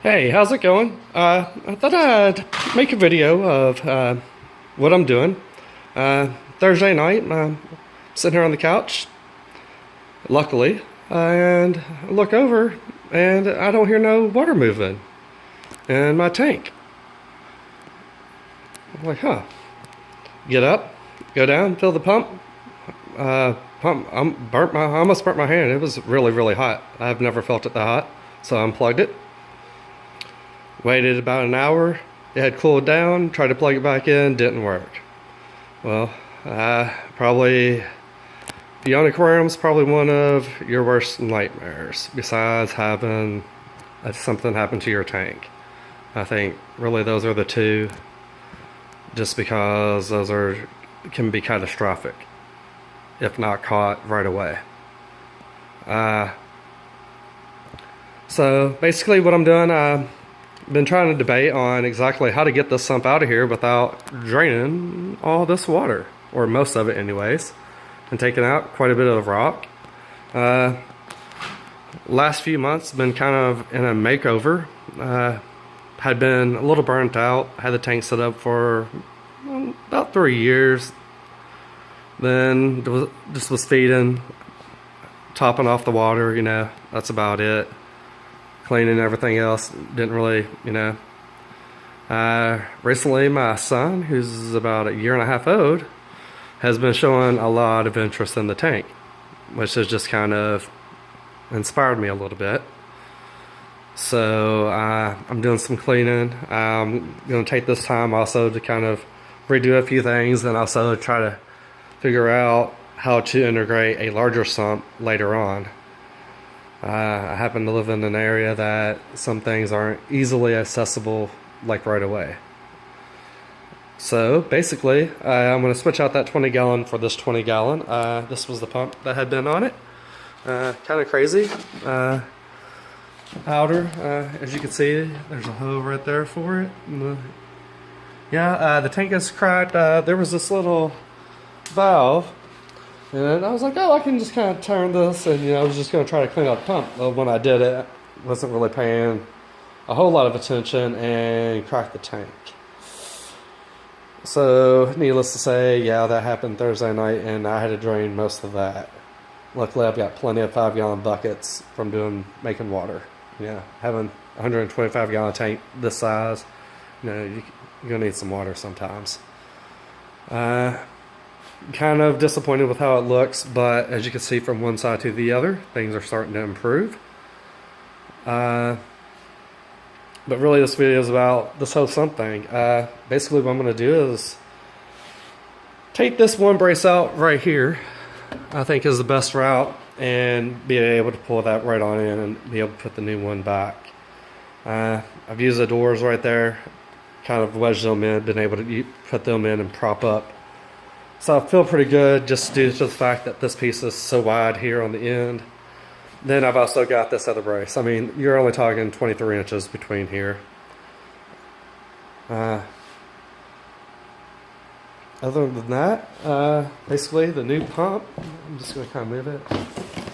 Hey, how's it going? I thought I'd make a video of what I'm doing. Thursday night, I'm sitting here on the couch, luckily, and I look over and I don't hear no water moving in my tank. I'm like, huh. Get up, go down, fill the pump. I almost burnt my hand. It was really, really hot. I've never felt it that hot, so I unplugged it. Waited about an hour, it had cooled down, tried to plug it back in, didn't work. Well, probably, beyond aquarium's probably one of your worst nightmares, besides having something happen to your tank. I think really those are the two, just because those can be catastrophic, if not caught right away. So basically what I'm doing, been trying to debate on exactly how to get this sump out of here without draining all this water, or most of it anyways, and taking out quite a bit of rock. Last few months been kind of in a makeover. Had been a little burnt out, had the tank set up for about 3 years, then just was feeding, topping off the water, that's about it. Cleaning everything else, didn't really, recently my son, who's about a year and a half old, has been showing a lot of interest in the tank, which has just kind of inspired me a little bit. So I'm doing some cleaning. I'm going to take this time also to kind of redo a few things, and also try to figure out how to integrate a larger sump later on. I happen to live in an area that some things aren't easily accessible like right away. So basically, I'm going to switch out that 20 gallon for this 20 gallon. This was the pump that had been on it. Kind of crazy. Outer, as you can see, there's a hole right there for it. The tank is cracked. There was this little valve. And I was like, oh, I can just kind of turn this, and I was just going to try to clean out the pump. But when I did it, wasn't really paying a whole lot of attention and cracked the tank. So, needless to say, yeah, that happened Thursday night, and I had to drain most of that. Luckily, I've got plenty of 5-gallon buckets from making water. Having a 125-gallon tank this size, you're going to need some water sometimes. Kind of disappointed with how it looks, but as you can see from one side to the other, things are starting to improve. But really this video is about this whole sump thing. Basically what I'm going to do is take this one brace out right here. I think is the best route, and be able to pull that right on in and be able to put the new one back. I've used the doors right there, kind of wedged them in, been able to put them in and prop up. So I feel pretty good, just due to the fact that this piece is so wide here on the end. Then I've also got this other brace. I mean, you're only talking 23 inches between here. Other than that, basically the new pump, I'm just going to kind of move it.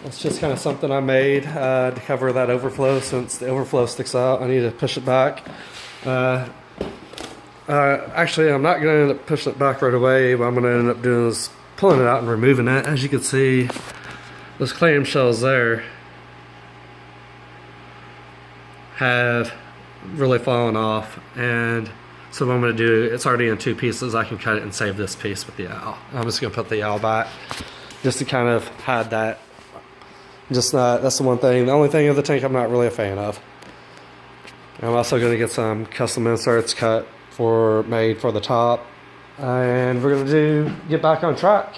It's just kind of something I made to cover that overflow. Since the overflow sticks out, I need to push it back. Actually, I'm not going to end up pushing it back right away. What I'm going to end up doing is pulling it out and removing it. As you can see, those clamshells there have really fallen off. And so what I'm going to do, it's already in 2 pieces. I can cut it and save this piece with the owl. I'm just going to put the owl back just to kind of hide that. That's the one thing. The only thing of the tank I'm not really a fan of. I'm also going to get some custom inserts made for the top, and we're going to get back on track.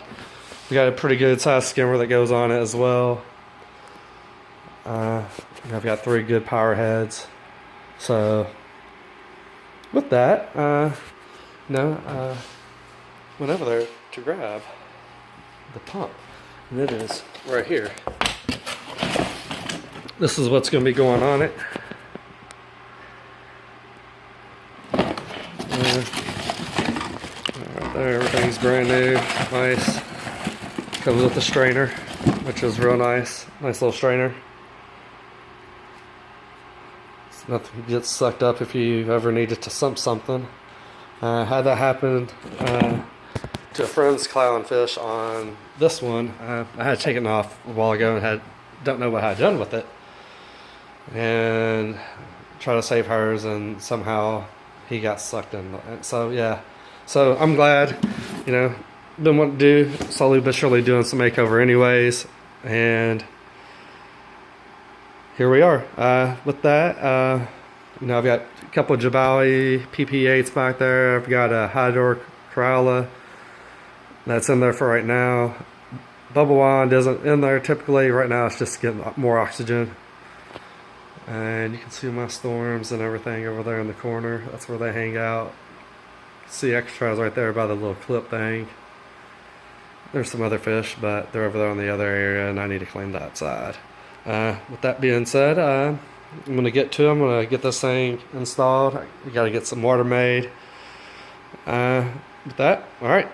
We got a pretty good size skimmer that goes on it as well. I've got 3 good power heads. So with that, went over there to grab the pump, and it is right here. This is what's going to be going on it. Right there, everything's brand new, nice. Comes with the strainer, which is real nice. Nice little strainer. nothing gets sucked up if you ever needed to sump something. Had that happen to a friend's clownfish on this one. I had taken it off a while ago and don't know what I had done with it, and try to save hers, and somehow he got sucked in. So yeah, so I'm glad, been wanting to do, slowly but surely doing some makeover anyways, and here we are. With that, I've got a couple of Jabali PP8s back there. I've got a Hydor Coralla that's in there for right now. Bubble Wand isn't in there typically. Right now it's just getting more oxygen. And you can see my storms and everything over there in the corner. That's where they hang out. See extras right there by the little clip thing. There's some other fish, but they're over there on the other area, and I need to clean that side. With that being said, I'm going to get to them. I'm going to get this thing installed. We got to get some water made. With that, all right.